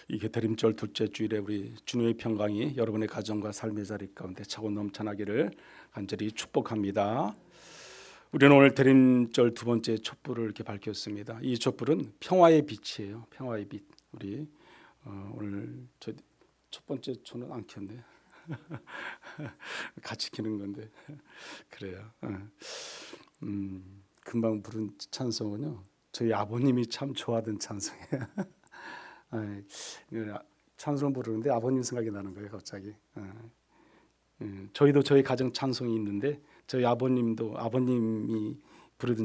이게 대림절 둘째 주일에 우리 주님의 평강이 여러분의 가정과 삶의 자리 가운데 차고 넘쳐나기를 간절히 축복합니다. 우리는 오늘 대림절 두 번째 촛불을 이렇게 밝혔습니다. 이 촛불은 평화의 빛이에요. 평화의 빛. 우리 오늘 첫 번째 초는 안 켰네. 같이 켜는 건데 그래요. 금방 부른 찬송은요, 저희 아버님이 참 좋아하던 찬송이에요. 찬송을 부르는데 아버님 생각이 나는 거예요, 갑자기. 저희도 저희 가정 찬송이 있는데 저희 아버님이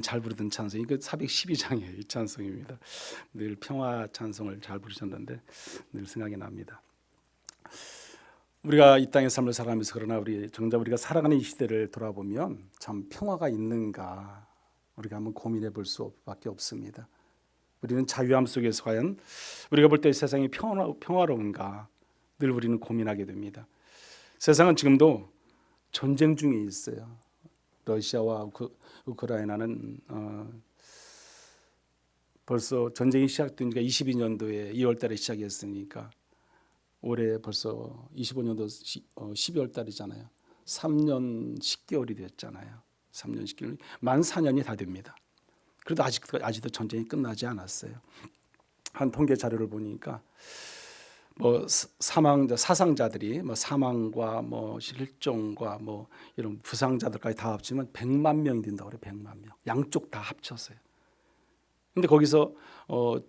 잘 부르던 찬송이 그 412장이에요. 이 찬송입니다. 늘 평화 찬송을 잘 부르셨는데 늘 생각이 납니다. 우리가 이 땅의 삶을 살아가면서 그러나 정작 우리가 살아가는 이 시대를 돌아보면 참 평화가 있는가 우리가 한번 고민해 볼 수밖에 없습니다. 우리는 자유함 속에서 과연 우리가 볼 때 세상이 평화로운가 늘 우리는 고민하게 됩니다. 세상은 지금도 전쟁 중에 있어요. 러시아와 우크라이나는 벌써 전쟁이 시작된 지가 22년도에 2월 달에 시작했으니까 올해 벌써 25년도 12월 달이잖아요. 3년 10개월이 됐잖아요. 3년 10개월이 만 4년이 다 됩니다. 그래도 아직도 전쟁이 끝나지 않았어요. 한 통계 자료를 보니까 사상자들이 사망과 실종과 이런 부상자들까지 다 합치면 100만 명이 된다고 그래요. 100만 명. 양쪽 다 합쳐서요. 근데 거기서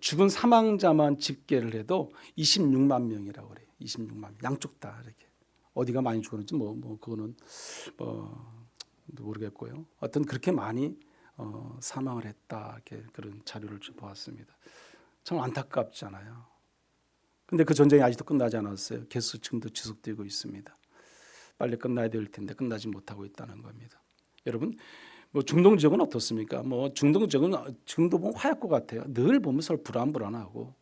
죽은 사망자만 집계를 해도 26만 명이라고 그래요. 26만 명. 양쪽 다 이렇게. 어디가 많이 죽었는지 그거는 모르겠고요. 어떤 그렇게 많이 사망을 했다, 이렇게 그런 자료를 보았습니다. 참 안타깝잖아요. 근데 그 전쟁이 아직도 끝나지 않았어요. 개수 지금도 지속되고 있습니다. 빨리 끝나야 될 텐데 끝나지 못하고 있다는 겁니다. 여러분, 중동 지역은 어떻습니까? 중동 지역은 지금도 보면 화약고 같아요. 늘 보면 서로 불안하고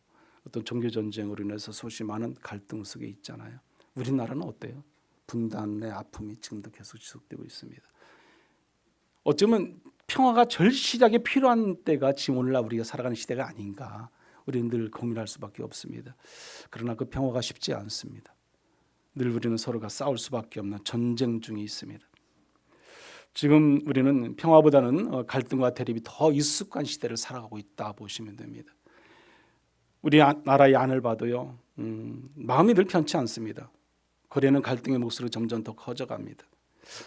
어떤 종교 전쟁으로 인해서 수없이 많은 갈등 속에 있잖아요. 우리나라는 어때요? 분단의 아픔이 지금도 계속 지속되고 있습니다. 어쩌면 평화가 절실하게 필요한 때가 지금 오늘날 우리가 살아가는 시대가 아닌가, 우리는 늘 고민할 수밖에 없습니다. 그러나 그 평화가 쉽지 않습니다. 늘 우리는 서로가 싸울 수밖에 없는 전쟁 중에 있습니다. 지금 우리는 평화보다는 갈등과 대립이 더 익숙한 시대를 살아가고 있다 보시면 됩니다. 우리 나라의 안을 봐도요, 마음이 늘 편치 않습니다. 거리는 갈등의 목소리가 점점 더 커져갑니다.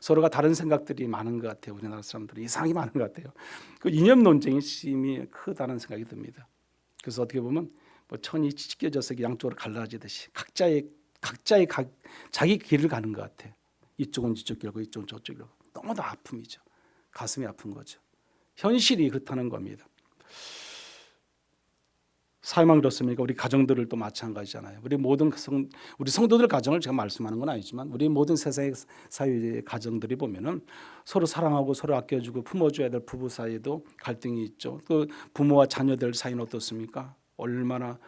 서로가 다른 생각들이 많은 것 같아요. 우리나라 사람들이 이상하게 많은 것 같아요. 그 이념 논쟁이 심히 크다는 생각이 듭니다. 그래서 어떻게 보면 천이 찢겨져서 양쪽으로 갈라지듯이 각자의 자기 길을 가는 것 같아요. 이쪽은 이쪽 길고 이쪽은 저쪽 길고. 너무도 아픔이죠. 가슴이 아픈 거죠. 현실이 그렇다는 겁니다. 사회만 그렇습니까? 우리 가정들을 또 마찬가지잖아요. 우리 성도들 가정을 제가 말씀하는 건 아니지만 우리 모든 세상의 사회의 가정들이 보면은 서로 사랑하고 서로 아껴주고 품어줘야 될 부부 사이에도 갈등이 있죠. 그 부모와 자녀들 사이는 어떻습니까? 얼마나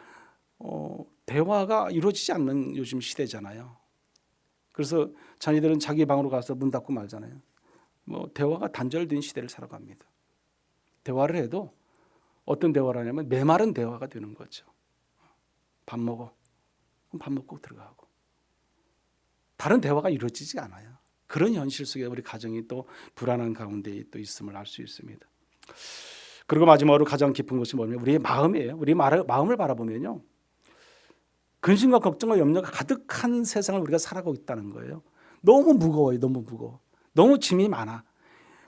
대화가 이루어지지 않는 요즘 시대잖아요. 그래서 자녀들은 자기 방으로 가서 문 닫고 말잖아요. 대화가 단절된 시대를 살아갑니다. 대화를 해도 어떤 대화를 하냐면 메마른 대화가 되는 거죠. 밥 먹어. 그럼 밥 먹고 들어가고. 다른 대화가 이루어지지 않아요. 그런 현실 속에 우리 가정이 또 불안한 가운데 또 있음을 알 수 있습니다. 그리고 마지막으로 가장 깊은 것이 뭐냐면 우리의 마음이에요. 우리 마음을 바라보면요, 근심과 걱정과 염려가 가득한 세상을 우리가 살아가고 있다는 거예요. 너무 무거워요. 너무 무거워. 너무 짐이 많아.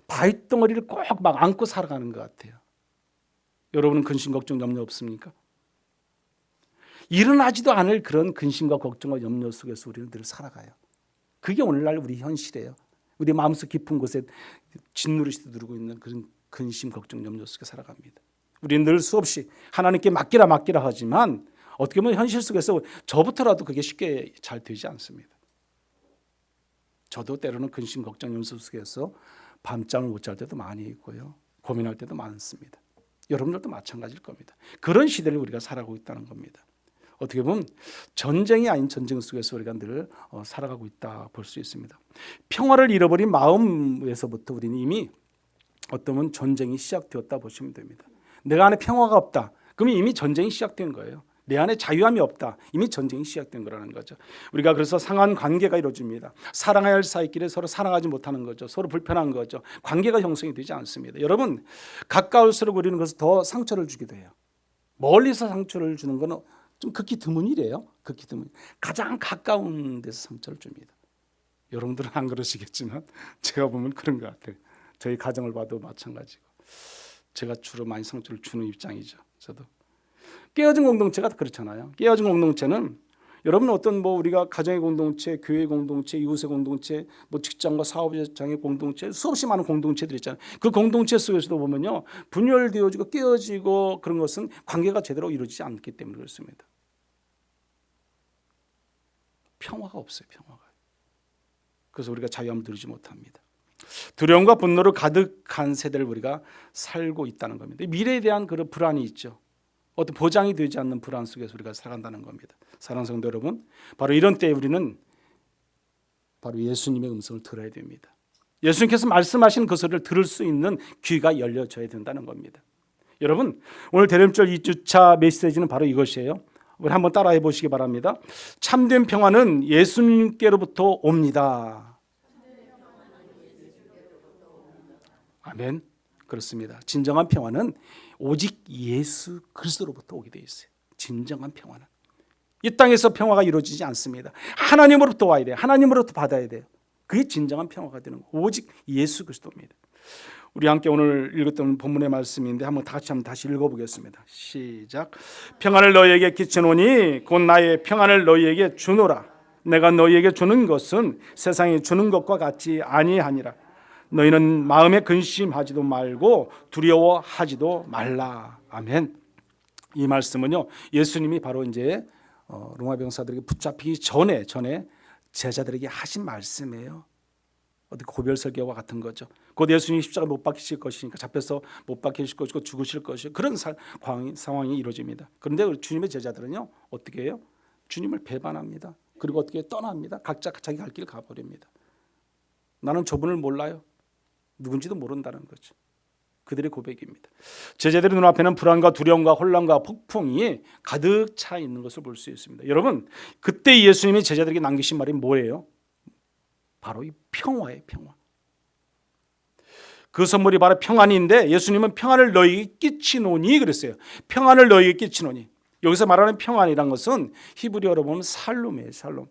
바위덩어리를 꼭 막 안고 살아가는 것 같아요. 여러분은 근심, 걱정, 염려 없습니까? 일어나지도 않을 그런 근심과 걱정과 염려 속에서 우리는 늘 살아가요. 그게 오늘날 우리 현실이에요. 우리 마음속 깊은 곳에 짓누르시듯 누르고 있는 그런 근심, 걱정, 염려 속에 살아갑니다. 우리는 늘 수없이 하나님께 맡기라 하지만 어떻게 보면 현실 속에서 저부터라도 그게 쉽게 잘 되지 않습니다. 저도 때로는 근심, 걱정, 염려 속에서 밤잠을 못 잘 때도 많이 있고요. 고민할 때도 많습니다. 여러분들도 마찬가지일 겁니다. 그런 시대를 우리가 살아가고 있다는 겁니다. 어떻게 보면 전쟁이 아닌 전쟁 속에서 우리가 늘 살아가고 있다 볼 수 있습니다. 평화를 잃어버린 마음에서부터 우리는 이미 어쩌면 전쟁이 시작되었다 보시면 됩니다. 내가 안에 평화가 없다. 그러면 이미 전쟁이 시작된 거예요. 내 안에 자유함이 없다. 이미 전쟁이 시작된 거라는 거죠. 우리가 그래서 상한 관계가 이루어집니다. 사랑해야 할 사이끼리 서로 사랑하지 못하는 거죠. 서로 불편한 거죠. 관계가 형성이 되지 않습니다. 여러분, 가까울수록 우리는 그래서 더 상처를 주기도 해요. 멀리서 상처를 주는 건 좀 극히 드문 일이에요. 극히 드문. 가장 가까운 데서 상처를 줍니다. 여러분들은 안 그러시겠지만 제가 보면 그런 것 같아요. 저희 가정을 봐도 마찬가지고 제가 주로 많이 상처를 주는 입장이죠. 저도. 깨어진 공동체가 그렇잖아요. 깨어진 공동체는 여러분 어떤 우리가 가정의 공동체, 교회 공동체, 이웃의 공동체, 직장과 사업장의 공동체, 수없이 많은 공동체들이 있잖아요. 그 공동체 속에서도 보면요, 분열되어지고 깨어지고 그런 것은 관계가 제대로 이루어지지 않기 때문에 그렇습니다. 평화가 없어요. 평화가. 그래서 우리가 자유함을 누리지 못합니다. 두려움과 분노로 가득한 세대를 우리가 살고 있다는 겁니다. 미래에 대한 그런 불안이 있죠. 어떤 보장이 되지 않는 불안 속에서 우리가 살아간다는 겁니다. 사랑하는 성도 여러분, 바로 이런 때에 우리는 바로 예수님의 음성을 들어야 됩니다. 예수님께서 말씀하신 그 소리를 들을 수 있는 귀가 열려져야 된다는 겁니다. 여러분, 오늘 대림절 2주차 메시지는 바로 이것이에요. 우리 한번 따라해 보시기 바랍니다. 참된 평화는 예수님께로부터 옵니다. 아멘. 그렇습니다. 진정한 평화는 오직 예수 그리스도로부터 오게 되어 있어요. 진정한 평화는 이 땅에서 평화가 이루어지지 않습니다. 하나님으로부터 와야 돼요. 하나님으로부터 받아야 돼요. 그게 진정한 평화가 되는 거예요. 오직 예수 그리스도입니다. 우리 함께 오늘 읽었던 본문의 말씀인데 한번 다시 읽어보겠습니다. 시작. 평안을 너희에게 끼치노니 곧 나의 평안을 너희에게 주노라. 내가 너희에게 주는 것은 세상이 주는 것과 같지 아니하니라. 너희는 마음에 근심하지도 말고 두려워하지도 말라. 아멘. 이 말씀은요, 예수님이 바로 이제 로마 병사들에게 붙잡히기 전에 제자들에게 하신 말씀이에요. 어디 고별 설교와 같은 거죠. 곧 예수님이 십자가 못 박히실 것이니까 잡혀서 못 박히실 것이고 죽으실 것이고 그런 상황이 이루어집니다. 그런데 주님의 제자들은요, 어떻게 해요? 주님을 배반합니다. 그리고 어떻게 떠납니다. 각자 자기 갈 길 가버립니다. 나는 저분을 몰라요. 누군지도 모른다는 거죠. 그들의 고백입니다. 제자들의 눈앞에는 불안과 두려움과 혼란과 폭풍이 가득 차 있는 것을 볼 수 있습니다. 여러분, 그때 예수님이 제자들에게 남기신 말이 뭐예요? 바로 이 평화예요. 평화. 그 선물이 바로 평안인데 예수님은 평안을 너희에게 끼치노니 그랬어요. 평안을 너희에게 끼치노니. 여기서 말하는 평안이란 것은 히브리어로 보면 살룸이에요. 살룸.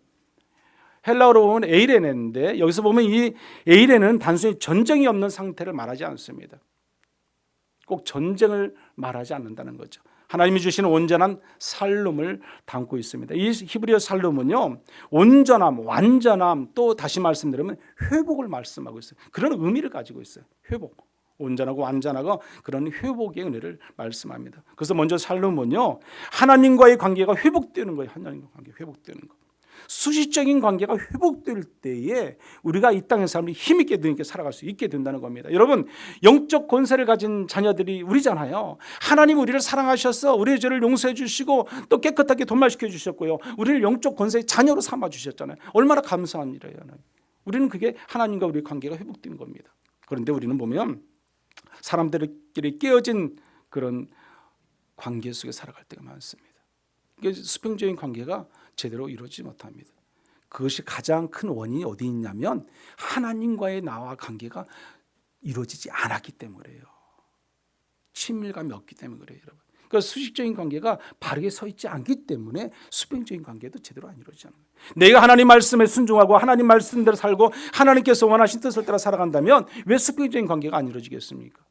헬라어로 보면 에이레네인데 여기서 보면 이 에이레는 단순히 전쟁이 없는 상태를 말하지 않습니다. 꼭 전쟁을 말하지 않는다는 거죠. 하나님이 주시는 온전한 살룸을 담고 있습니다. 이 히브리어 살룸은요, 온전함, 완전함, 또 다시 말씀드리면 회복을 말씀하고 있어요. 그런 의미를 가지고 있어요. 회복, 온전하고 완전하고 그런 회복의 은혜를 말씀합니다. 그래서 먼저 살룸은요, 하나님과의 관계가 회복되는 거예요. 하나님과 관계 회복되는 거. 수시적인 관계가 회복될 때에 우리가 이 땅의 삶을 힘있게 능있게 살아갈 수 있게 된다는 겁니다. 여러분, 영적 권세를 가진 자녀들이 우리잖아요. 하나님 우리를 사랑하셔서 우리의 죄를 용서해 주시고 또 깨끗하게 돈말시켜 주셨고요. 우리를 영적 권세의 자녀로 삼아 주셨잖아요. 얼마나 감사한 일이에요. 우리는 그게 하나님과 우리의 관계가 회복된 겁니다. 그런데 우리는 보면 사람들끼리 깨어진 그런 관계 속에 살아갈 때가 많습니다. 수평적인 관계가 제대로 이루어지지 못합니다. 그것이 가장 큰 원인이 어디 있냐면 하나님과의 나와 관계가 이루어지지 않았기 때문에요. 친밀감이 없기 때문에 그래요, 여러분. 그러니까 수직적인 관계가 바르게 서 있지 않기 때문에 수평적인 관계도 제대로 안 이루어지지 않아요. 내가 하나님 말씀에 순종하고 하나님 말씀대로 살고 하나님께서 원하신 뜻을 따라 살아간다면 왜 수평적인 관계가 안 이루어지겠습니까?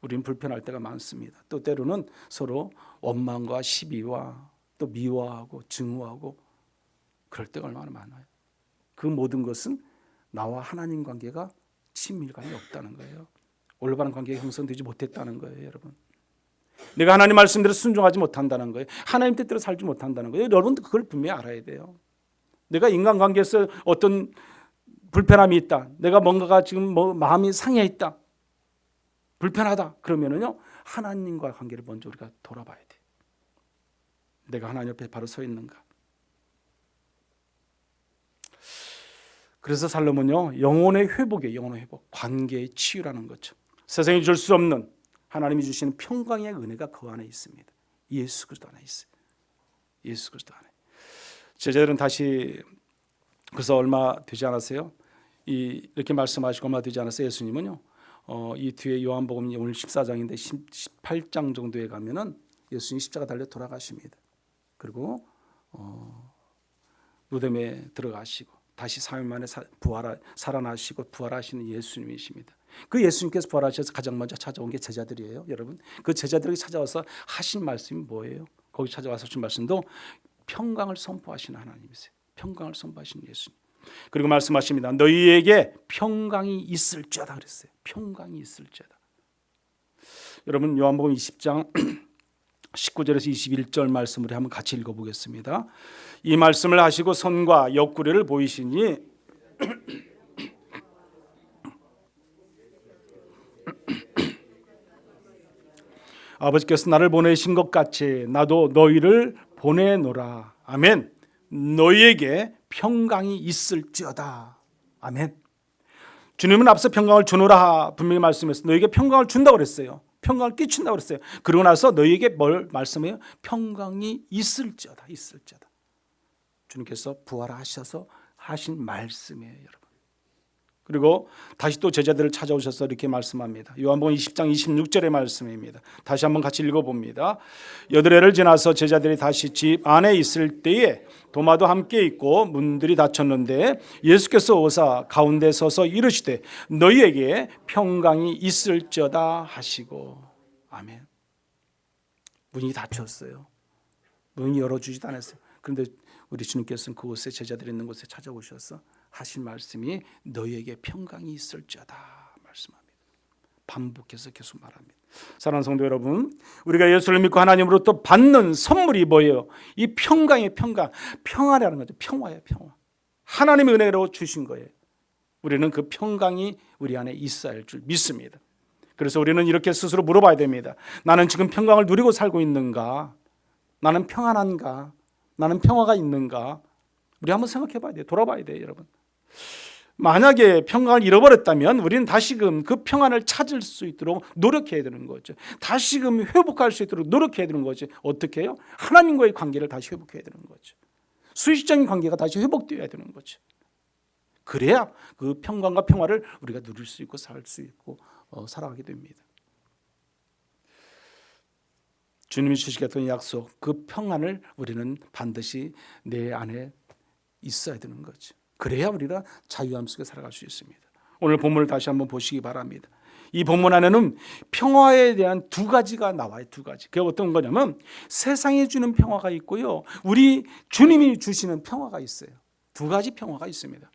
우리는 불편할 때가 많습니다. 또 때로는 서로 원망과 시비와 또 미워하고 증오하고 그럴 때가 얼마나 많아요. 그 모든 것은 나와 하나님 관계가 친밀감이 없다는 거예요. 올바른 관계가 형성되지 못했다는 거예요, 여러분. 내가 하나님 말씀대로 순종하지 못한다는 거예요. 하나님 뜻대로 살지 못한다는 거예요. 여러분도 그걸 분명히 알아야 돼요. 내가 인간관계에서 어떤 불편함이 있다. 내가 뭔가가 지금 마음이 상해 있다. 불편하다. 그러면은요, 하나님과 관계를 먼저 우리가 돌아봐야 돼. 내가 하나님 옆에 바로 서 있는가? 그래서 살로몬요, 영혼의 회복이에요. 영혼의 회복, 관계의 치유라는 거죠. 세상이 줄 수 없는 하나님이 주시는 평강의 은혜가 그 안에 있습니다. 예수 그리스도 안에 있어요. 예수 그리스도 안에. 제자들은 다시 그래서 얼마 되지 않았어요? 이렇게 말씀하시고 얼마 되지 않았어요? 예수님은요. 이 뒤에 요한복음 오늘 14장인데 18장 정도에 가면은 예수님 십자가 달려 돌아가십니다. 그리고 무덤에 들어가시고 다시 3일 만에 살아나시고 부활하시는 예수님이십니다. 그 예수님께서 부활하셔서 가장 먼저 찾아온 게 제자들이에요. 여러분, 그 제자들에게 찾아와서 하신 말씀이 뭐예요? 거기 찾아와서 하신 말씀도 평강을 선포하시는 하나님이세요. 평강을 선포하시는 예수님. 그리고 말씀하십니다. 너희에게 평강이 있을지어다 그랬어요. 평강이 있을지어다. 여러분, 요한복음 20장 19절에서 21절 말씀을 한번 같이 읽어보겠습니다. 이 말씀을 하시고 손과 옆구리를 보이시니 아버지께서 나를 보내신 것 같이 나도 너희를 보내노라. 아멘. 너희에게 평강이 있을지어다. 아멘. 주님은 앞서 평강을 주노라 분명히 말씀했어요. 너희에게 평강을 준다고 그랬어요. 평강을 끼친다고 그랬어요. 그러고 나서 너희에게 뭘 말씀해요? 평강이 있을지어다. 있을지어다. 주님께서 부활하셔서 하신 말씀이에요, 여러분. 그리고 다시 또 제자들을 찾아오셔서 이렇게 말씀합니다. 요한복음 20장 26절의 말씀입니다. 다시 한번 같이 읽어봅니다. 여드레를 지나서 제자들이 다시 집 안에 있을 때에 도마도 함께 있고 문들이 닫혔는데 예수께서 오사 가운데 서서 이르시되 너희에게 평강이 있을지어다 하시고. 아멘. 문이 닫혔어요. 문이 열어주지도 않았어요. 그런데 우리 주님께서는 그곳에 제자들이 있는 곳에 찾아오셔서 하신 말씀이 너희에게 평강이 있을지어다 말씀합니다. 반복해서 계속 말합니다. 사랑하는 성도 여러분, 우리가 예수를 믿고 하나님으로부터 받는 선물이 뭐예요? 이 평강의 평강, 평화라는 거죠. 평화예요, 평화. 하나님의 은혜로 주신 거예요. 우리는 그 평강이 우리 안에 있어야 할 줄 믿습니다. 그래서 우리는 이렇게 스스로 물어봐야 됩니다. 나는 지금 평강을 누리고 살고 있는가? 나는 평안한가? 나는 평화가 있는가? 우리 한번 생각해 봐야 돼요. 돌아봐야 돼요, 여러분. 만약에 평강을 잃어버렸다면 우리는 다시금 그 평안을 찾을 수 있도록 노력해야 되는 거죠. 다시금 회복할 수 있도록 노력해야 되는 거죠. 어떻게 해요? 하나님과의 관계를 다시 회복해야 되는 거죠. 수식적인 관계가 다시 회복되어야 되는 거죠. 그래야 그 평강과 평화를 우리가 누릴 수 있고 살 수 있고 살아가게 됩니다. 주님이 주시겠던 약속, 그 평안을 우리는 반드시 내 안에 있어야 되는 거죠. 그래야 우리가 자유함 속에 살아갈 수 있습니다. 오늘 본문을 다시 한번 보시기 바랍니다. 이 본문 안에는 평화에 대한 두 가지가 나와요. 두 가지. 그게 어떤 거냐면 세상이 주는 평화가 있고요, 우리 주님이 주시는 평화가 있어요. 두 가지 평화가 있습니다.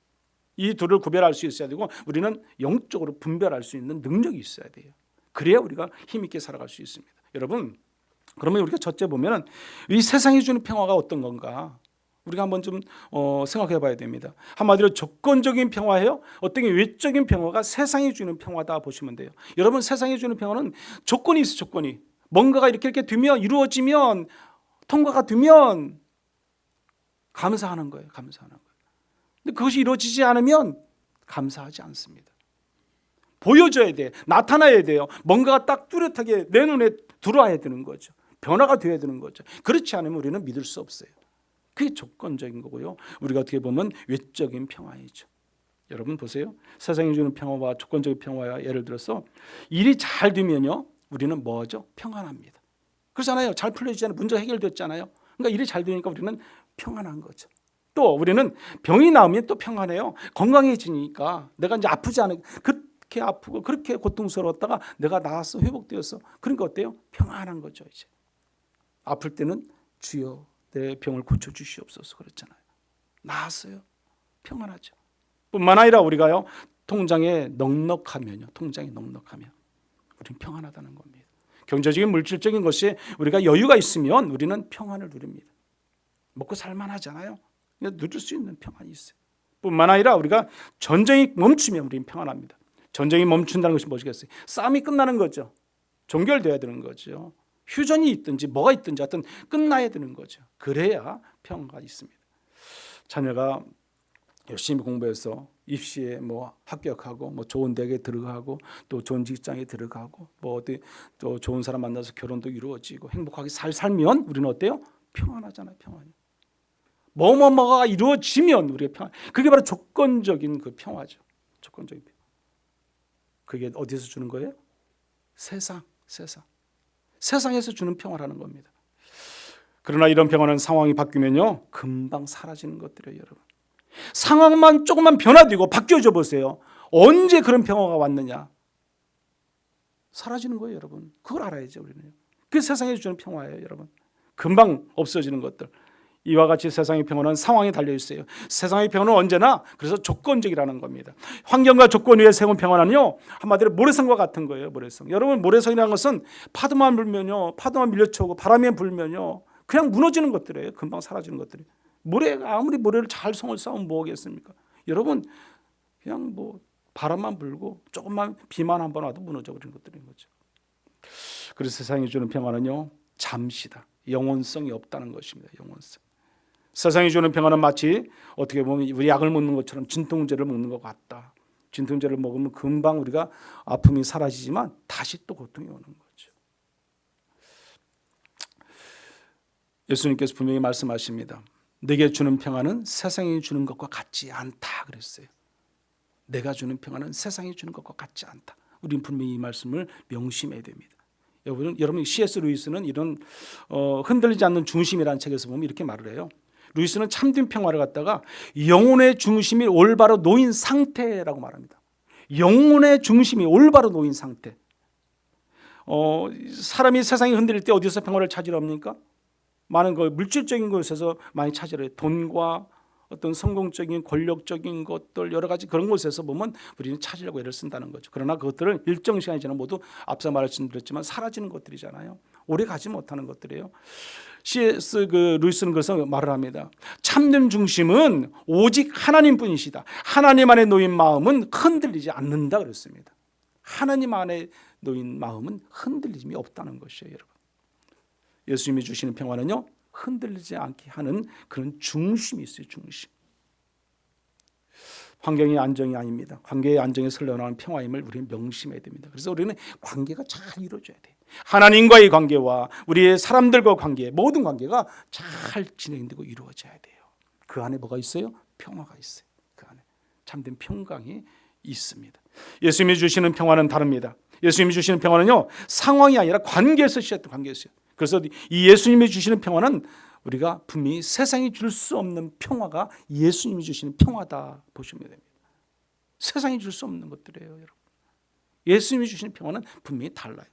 이 둘을 구별할 수 있어야 되고 우리는 영적으로 분별할 수 있는 능력이 있어야 돼요. 그래야 우리가 힘있게 살아갈 수 있습니다. 여러분, 그러면 우리가 첫째 보면 이 세상이 주는 평화가 어떤 건가? 우리가 한번 좀 생각해 봐야 됩니다. 한마디로 조건적인 평화예요. 어떤 게 외적인 평화가 세상이 주는 평화다 보시면 돼요. 여러분, 세상이 주는 평화는 조건이 있어요. 조건이. 뭔가가 이렇게 되면, 이루어지면, 통과가 되면 감사하는 거예요. 감사하는 거예요. 근데 그것이 이루어지지 않으면 감사하지 않습니다. 보여줘야 돼. 나타나야 돼요. 뭔가가 딱 뚜렷하게 내 눈에 들어와야 되는 거죠. 변화가 되어야 되는 거죠. 그렇지 않으면 우리는 믿을 수 없어요. 그게 조건적인 거고요. 우리가 어떻게 보면 외적인 평화이죠. 여러분 보세요. 세상이 주는 평화와 조건적인 평화야, 예를 들어서 일이 잘 되면요, 우리는 뭐죠? 평안합니다. 그렇잖아요. 잘 풀려지잖아요. 문제가 해결됐잖아요. 그러니까 일이 잘 되니까 우리는 평안한 거죠. 또 우리는 병이 나오면 또 평안해요. 건강해지니까 내가 이제 아프지 않은, 그렇게 아프고 그렇게 고통스러웠다가 내가 나아서 회복되어서, 그러니까 어때요? 평안한 거죠. 이제 아플 때는 주여 내 병을 고쳐주시옵소서 그랬잖아요. 나았어요. 평안하죠. 뿐만 아니라 우리가요, 통장에 넉넉하면요, 통장에 넉넉하면 우리는 평안하다는 겁니다. 경제적인 물질적인 것이 우리가 여유가 있으면 우리는 평안을 누립니다. 먹고 살만하잖아요. 누릴 수 있는 평안이 있어요. 뿐만 아니라 우리가 전쟁이 멈추면 우리는 평안합니다. 전쟁이 멈춘다는 것이 뭐겠어요? 싸움이 끝나는 거죠. 종결돼야 되는 거죠. 휴전이 있든지 뭐가 있든지 하여튼 끝나야 되는 거죠. 그래야 평화가 있습니다. 자녀가 열심히 공부해서 입시에 뭐 합격하고 뭐 좋은 대학에 들어가고 또 좋은 직장에 들어가고 뭐 어디 또 좋은 사람 만나서 결혼도 이루어지고 행복하게 살면 우리는 어때요? 평안하잖아요. 평안이. 뭐가 이루어지면 우리가 평안. 그게 바로 조건적인 그 평화죠. 조건적인 평화. 그게 어디서 주는 거예요? 세상에서 주는 평화라는 겁니다. 그러나 이런 평화는 상황이 바뀌면요 금방 사라지는 것들이에요. 여러분, 상황만 조금만 변화되고 바뀌어져 보세요. 언제 그런 평화가 왔느냐? 사라지는 거예요. 여러분, 그걸 알아야죠. 우리는 그 세상에서 주는 평화예요. 여러분, 금방 없어지는 것들. 이와 같이 세상의 평화는 상황에 달려 있어요. 세상의 평화는 언제나 그래서 조건적이라는 겁니다. 환경과 조건 위에 세운 평화는요 한마디로 모래성과 같은 거예요. 모래성. 여러분, 모래성이라는 것은 파도만 불면요, 파도만 밀려쳐오고 바람이 불면요 그냥 무너지는 것들이에요. 금방 사라지는 것들이. 모래가 아무리 모래를 잘 성을 쌓으면 뭐하겠습니까? 여러분, 그냥 뭐 바람만 불고 조금만 비만 한번 와도 무너져버리는 것들인 거죠. 그래서 세상이 주는 평화는요 잠시다. 영원성이 없다는 것입니다. 영원성. 세상이 주는 평화는 마치 어떻게 보면 우리 약을 먹는 것처럼 진통제를 먹는 것 같다. 진통제를 먹으면 금방 우리가 아픔이 사라지지만 다시 또 고통이 오는 거죠. 예수님께서 분명히 말씀하십니다. 내게 주는 평화는 세상이 주는 것과 같지 않다 그랬어요. 내가 주는 평화는 세상이 주는 것과 같지 않다. 우리는 분명히 이 말씀을 명심해야 됩니다. 여러분 C.S. 루이스는 이런 흔들리지 않는 중심이라는 책에서 보면 이렇게 말을 해요. 루이스는 참된 평화를 갖다가 영혼의 중심이 올바로 놓인 상태라고 말합니다. 영혼의 중심이 올바로 놓인 상태. 사람이 세상이 흔들릴 때 어디서 평화를 찾으려 합니까? 많은 그 물질적인 것에서 많이 찾으려 해요. 돈과 어떤 성공적인 권력적인 것들 여러 가지 그런 곳에서 보면 우리는 찾으려고 애를 쓴다는 거죠. 그러나 그것들은 일정 시간이 지나면 모두 앞서 말씀드렸지만 사라지는 것들이잖아요. 오래 가지 못하는 것들이에요. C.S. 루이스는 그래서 말을 합니다. 참된 중심은 오직 하나님뿐이시다. 하나님 안에 놓인 마음은 흔들리지 않는다 그랬습니다. 하나님 안에 놓인 마음은 흔들림이 없다는 것이에요. 여러분, 예수님이 주시는 평화는요 흔들리지 않게 하는 그런 중심이 있어요. 중심. 환경의 안정이 아닙니다. 관계의 안정에 설레어나는 평화임을 우리는 명심해야 됩니다. 그래서 우리는 관계가 잘 이루어져야 돼요. 하나님과의 관계와 우리의 사람들과 관계, 모든 관계가 잘 진행되고 이루어져야 돼요. 그 안에 뭐가 있어요? 평화가 있어요. 그 안에 참된 평강이 있습니다. 예수님이 주시는 평화는 다릅니다. 예수님이 주시는 평화는요 상황이 아니라 관계에서 시작된 관계였어요. 그래서 이 예수님이 주시는 평화는 우리가 분명히 세상이 줄 수 없는 평화가 예수님이 주시는 평화다 보시면 됩니다. 세상이 줄 수 없는 것들이에요. 여러분, 예수님이 주시는 평화는 분명히 달라요.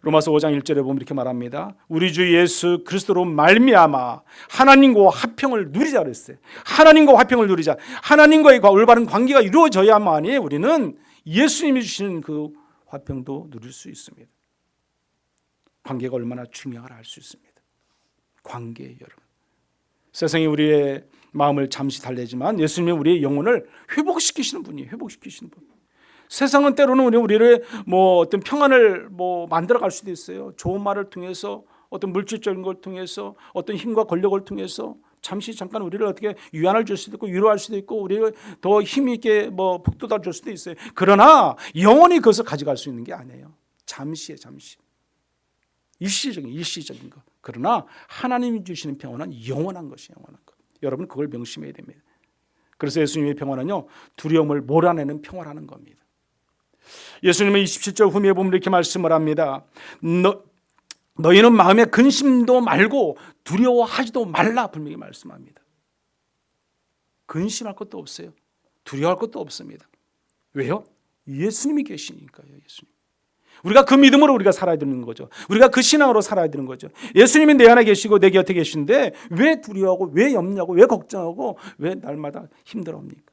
로마서 5장 1절에 보면 이렇게 말합니다. 우리 주 예수 그리스도로 말미암아 하나님과 화평을 누리자 그랬어요. 하나님과 화평을 누리자. 하나님과의 올바른 관계가 이루어져야만이 우리는 예수님이 주시는 그 화평도 누릴 수 있습니다. 관계가 얼마나 중요한가 알 수 있습니다. 관계, 여러분. 세상이 우리의 마음을 잠시 달래지만 예수님은 우리의 영혼을 회복시키시는 분이에요. 회복시키시는 분. 세상은 때로는 우리를 어떤 평안을 만들어갈 수도 있어요. 좋은 말을 통해서, 어떤 물질적인 걸 통해서, 어떤 힘과 권력을 통해서 잠깐 우리를 어떻게 위안을 줄 수도 있고 위로할 수도 있고 우리를 더 힘 있게 북돋아 줄 수도 있어요. 그러나 영원히 그것을 가져갈 수 있는 게 아니에요. 잠시에 잠시. 일시적인 것. 그러나 하나님이 주시는 평화는 영원한 것이에요. 영원한 것. 여러분 그걸 명심해야 됩니다. 그래서 예수님의 평화는요 두려움을 몰아내는 평화라는 겁니다. 예수님은 27절 후미에 보면 이렇게 말씀을 합니다. 너희는 마음에 근심도 말고 두려워하지도 말라 분명히 말씀합니다. 근심할 것도 없어요. 두려워할 것도 없습니다. 왜요? 예수님이 계시니까요. 예수님. 우리가 그 믿음으로 우리가 살아야 되는 거죠. 우리가 그 신앙으로 살아야 되는 거죠. 예수님이 내 안에 계시고 내 곁에 계신데 왜 두려워하고 왜 염려하고 왜 걱정하고 왜 날마다 힘들어합니까?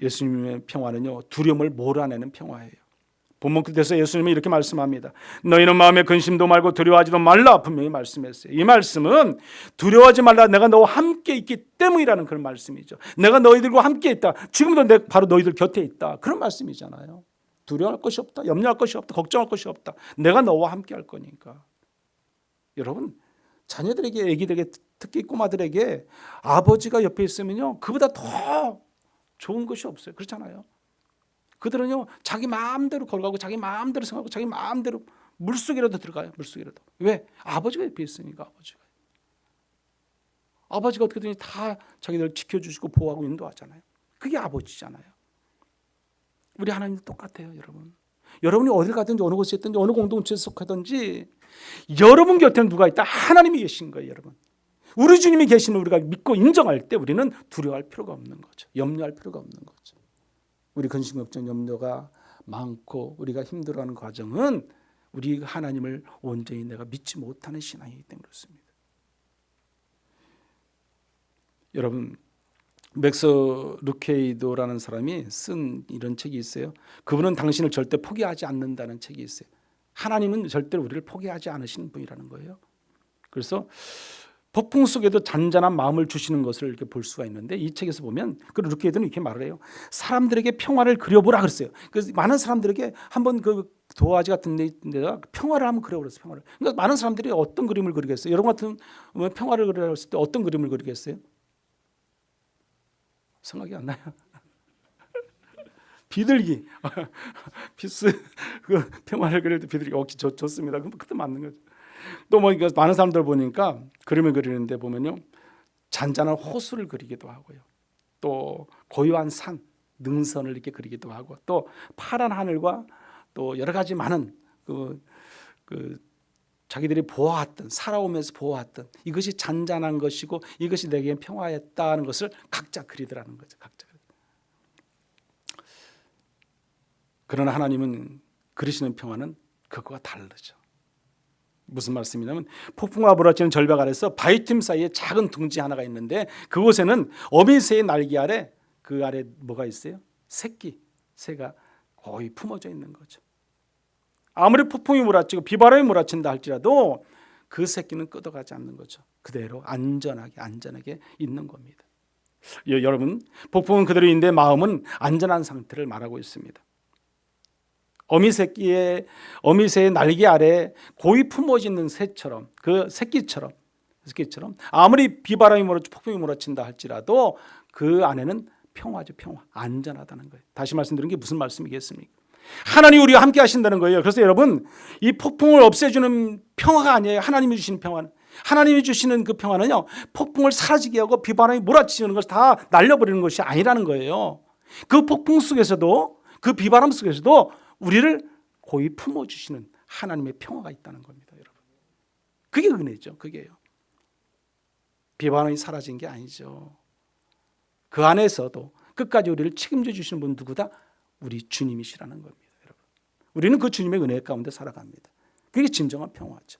예수님의 평화는요 두려움을 몰아내는 평화예요. 본문 끝에서 예수님이 이렇게 말씀합니다. 너희는 마음에 근심도 말고 두려워하지도 말라 분명히 말씀했어요. 이 말씀은 두려워하지 말라 내가 너와 함께 있기 때문이라는 그런 말씀이죠. 내가 너희들과 함께 있다. 지금도 바로 너희들 곁에 있다. 그런 말씀이잖아요. 두려워할 것이 없다. 염려할 것이 없다. 걱정할 것이 없다. 내가 너와 함께 할 거니까. 여러분 자녀들에게 애기들에게 특히 꼬마들에게 아버지가 옆에 있으면요, 그보다 더 좋은 것이 없어요. 그렇잖아요. 그들은요, 자기 마음대로 걸어가고 자기 마음대로 생각하고 자기 마음대로 물속이라도 들어가요. 물속이라도. 왜? 아버지가 옆에 있으니까. 아버지가 어떻게든 다 자기들 지켜주시고 보호하고 인도하잖아요. 그게 아버지잖아요. 우리 하나님도 똑같아요, 여러분. 여러분이 어딜 가든지 어느 곳에 있든지 어느 공동체에 속하든지 여러분 곁에는 누가 있다? 하나님이 계신 거예요, 여러분. 우리 주님이 계시는 우리가 믿고 인정할 때 우리는 두려워할 필요가 없는 거죠. 염려할 필요가 없는 거죠. 우리 근심 걱정 염려가 많고 우리가 힘들어하는 과정은 우리 하나님을 온전히 내가 믿지 못하는 신앙이기 때문에 그렇습니다. 여러분, 맥스 루케이도라는 사람이 쓴 이런 책이 있어요. 그분은 당신을 절대 포기하지 않는다는 책이 있어요. 하나님은 절대로 우리를 포기하지 않으시는 분이라는 거예요. 그래서 폭풍 속에도 잔잔한 마음을 주시는 것을 이렇게 볼 수가 있는데, 이 책에서 보면 그 루케이도는 이렇게 말을 해요. 사람들에게 평화를 그려보라 그랬어요. 그래서 많은 사람들에게 한번 그 도화지 같은 데다가 평화를 한번 그려보랬어요. 평화를. 그러니까 많은 사람들이 어떤 그림을 그리겠어요? 여러분 같은 평화를 그리라고 했을 때 어떤 그림을 그리겠어요? 생각이 안 나요. 비둘기, 피스, 그 평화를 그릴 때 비둘기, 좋습니다. 그것도 맞는 거죠. 또 뭐 많은 사람들 보니까 그림을 그리는데 보면요, 잔잔한 호수를 그리기도 하고요, 또 고요한 산, 능선을 이렇게 그리기도 하고, 또 파란 하늘과 또 여러 가지 많은 그 자기들이 보아왔던, 살아오면서 보아왔던 이것이 잔잔한 것이고 이것이 내게는 평화였다는 것을 각자 그리더라는 거죠. 각자. 그러나 하나님은 그리시는 평화는 그거와 다르죠. 무슨 말씀이냐면, 폭풍과 몰아치는 절벽 아래서 바위틈 사이에 작은 둥지 하나가 있는데 그곳에는 어미새의 날개 아래, 그 아래 뭐가 있어요? 새가 거의 품어져 있는 거죠. 아무리 폭풍이 몰아치고 비바람이 몰아친다 할지라도 그 새끼는 끄덕하지 않는 거죠. 그대로 안전하게 있는 겁니다. 여러분, 폭풍은 그대로 있는데 마음은 안전한 상태를 말하고 있습니다. 어미새의 날개 아래 고이 품어지는 새처럼, 그 새끼처럼 아무리 비바람이 몰아치고 폭풍이 몰아친다 할지라도 그 안에는 평화죠. 평화, 안전하다는 거예요. 다시 말씀드린 게 무슨 말씀이겠습니까? 하나님이 우리와 함께 하신다는 거예요. 그래서 여러분, 이 폭풍을 없애주는 평화가 아니에요. 하나님이 주시는 평화는, 하나님이 주시는 그 평화는요, 폭풍을 사라지게 하고 비바람이 몰아치는 것을 다 날려버리는 것이 아니라는 거예요. 그 폭풍 속에서도, 그 비바람 속에서도 우리를 고이 품어주시는 하나님의 평화가 있다는 겁니다, 여러분. 그게 은혜죠. 그게요. 비바람이 사라진 게 아니죠. 그 안에서도 끝까지 우리를 책임져 주시는 분 누구다? 우리 주님이시라는 겁니다, 여러분. 우리는 그 주님의 은혜 가운데 살아갑니다. 그게 진정한 평화죠.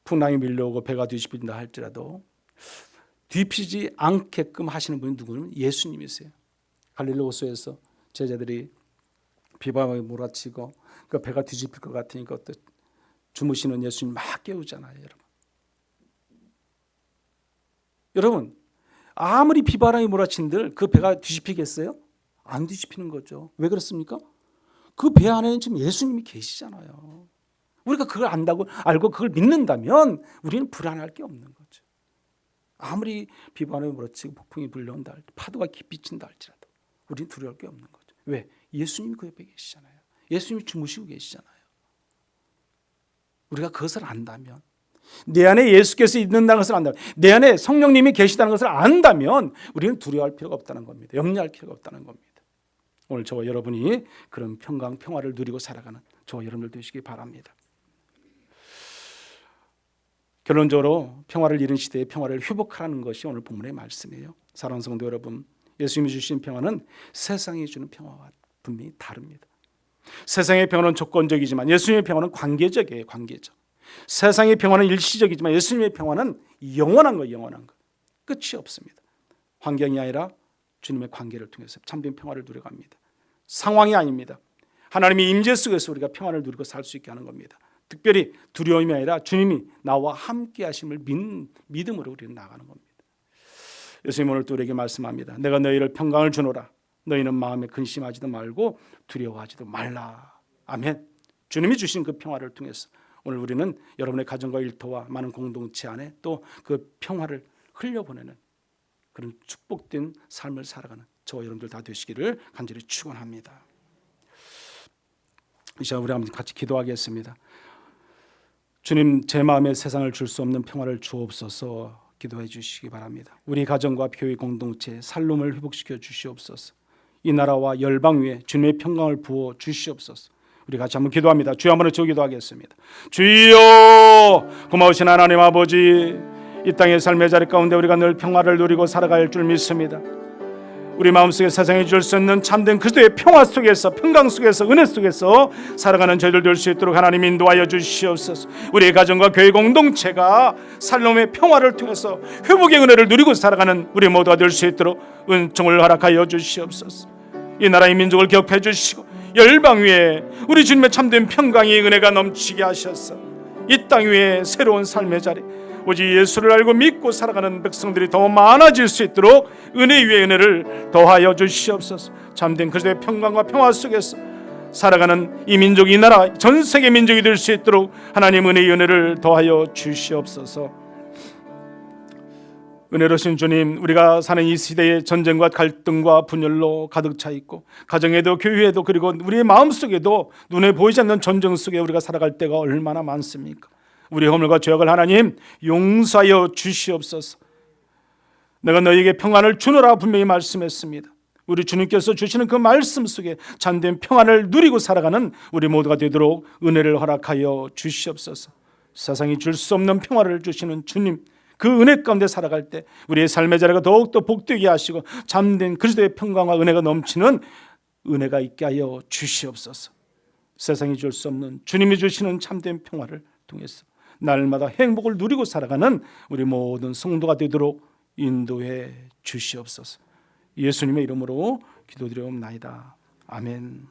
풍랑이 밀려오고 배가 뒤집힌다 할지라도 뒤피지 않게끔 하시는 분이 누구냐면 예수님이세요. 갈릴리 호수에서 제자들이 비바람이 몰아치고 그 배가 뒤집힐 것 같으니까 또 주무시는 예수님 막 깨우잖아요, 여러분. 여러분, 아무리 비바람이 몰아친들 그 배가 뒤집히겠어요? 안 뒤집히는 거죠. 왜 그렇습니까? 그 배 안에는 지금 예수님이 계시잖아요. 우리가 그걸 알고 그걸 믿는다면 우리는 불안할 게 없는 거죠. 아무리 비바람이 몰아치고 폭풍이 불려온다 할지라도, 파도가 깊이 친다 할지라도 우리는 두려울 게 없는 거죠. 왜? 예수님이 그 옆에 계시잖아요. 예수님이 주무시고 계시잖아요. 우리가 그것을 안다면, 내 안에 예수께서 있는다는 것을 안다면, 내 안에 성령님이 계시다는 것을 안다면 우리는 두려워할 필요가 없다는 겁니다. 염려할 필요가 없다는 겁니다. 오늘 저와 여러분이 그런 평화를 누리고 살아가는 저와 여러분들 되시기 바랍니다. 결론적으로 평화를 잃은 시대의 평화를 회복하라는 것이 오늘 본문의 말씀이에요. 사랑하는 성도 여러분, 예수님이 주신 평화는 세상이 주는 평화와 분명히 다릅니다. 세상의 평화는 조건적이지만 예수님의 평화는 관계적이에요. 관계적. 세상의 평화는 일시적이지만 예수님의 평화는 영원한 거예요. 영원한 거. 끝이 없습니다. 환경이 아니라 주님의 관계를 통해서 참된 평화를 누려갑니다. 상황이 아닙니다. 하나님의 임재 속에서 우리가 평화를 누리고 살 수 있게 하는 겁니다. 특별히 두려움이 아니라 주님이 나와 함께 하심을 믿음으로 우리는 나가는 겁니다. 예수님 오늘 또 우리에게 말씀합니다. 내가 너희를 평강을 주노라. 너희는 마음에 근심하지도 말고 두려워하지도 말라. 아멘. 주님이 주신 그 평화를 통해서 오늘 우리는 여러분의 가정과 일터와 많은 공동체 안에 또 그 평화를 흘려보내는 그런 축복된 삶을 살아가는 저와 여러분들 다 되시기를 간절히 축원합니다. 이 시간 우리 한번 같이 기도하겠습니다. 주님, 제 마음에 세상을 줄 수 없는 평화를 주옵소서. 기도해 주시기 바랍니다. 우리 가정과 교회 공동체 살롬을 회복시켜 주시옵소서. 이 나라와 열방 위에 주님의 평강을 부어 주시옵소서. 우리 같이 한번 기도합니다. 주여, 한번 저 기도하겠습니다. 주여, 고마우신 하나님 아버지, 이 땅의 삶의 자리 가운데 우리가 늘 평화를 누리고 살아갈 줄 믿습니다. 우리 마음속에 세상에 줄 수 있는 참된 그리스도의 평화 속에서, 평강 속에서, 은혜 속에서 살아가는 저희들 될 수 있도록 하나님 인도하여 주시옵소서. 우리의 가정과 교회 공동체가 살롬의 평화를 통해서 회복의 은혜를 누리고 살아가는 우리 모두가 될 수 있도록 은총을 허락하여 주시옵소서. 이 나라의 민족을 기억해 주시고 열방 위에 우리 주님의 참된 평강의 은혜가 넘치게 하셔서 이 땅 위에 새로운 삶의 자리, 오직 예수를 알고 믿고 살아가는 백성들이 더 많아질 수 있도록 은혜 위에 은혜를 더하여 주시옵소서. 참된 그리스도의 평강과 평화 속에서 살아가는 이 민족, 이 나라, 전 세계 민족이 될 수 있도록 하나님 은혜의 은혜를 더하여 주시옵소서. 은혜로우신 주님, 우리가 사는 이 시대에 전쟁과 갈등과 분열로 가득 차 있고 가정에도 교회에도 그리고 우리의 마음속에도 눈에 보이지 않는 전쟁 속에 우리가 살아갈 때가 얼마나 많습니까? 우리의 허물과 죄악을 하나님 용서하여 주시옵소서. 내가 너희에게 평안을 주노라 분명히 말씀했습니다. 우리 주님께서 주시는 그 말씀 속에 참된 평안을 누리고 살아가는 우리 모두가 되도록 은혜를 허락하여 주시옵소서. 세상이 줄 수 없는 평화를 주시는 주님, 그 은혜 가운데 살아갈 때 우리의 삶의 자리가 더욱더 복되게 하시고 참된 그리스도의 평강과 은혜가 넘치는 은혜가 있게 하여 주시옵소서. 세상이 줄 수 없는 주님이 주시는 참된 평화를 통해서 날마다 행복을 누리고 살아가는 우리 모든 성도가 되도록 인도해 주시옵소서. 예수님의 이름으로 기도드리옵나이다. 아멘.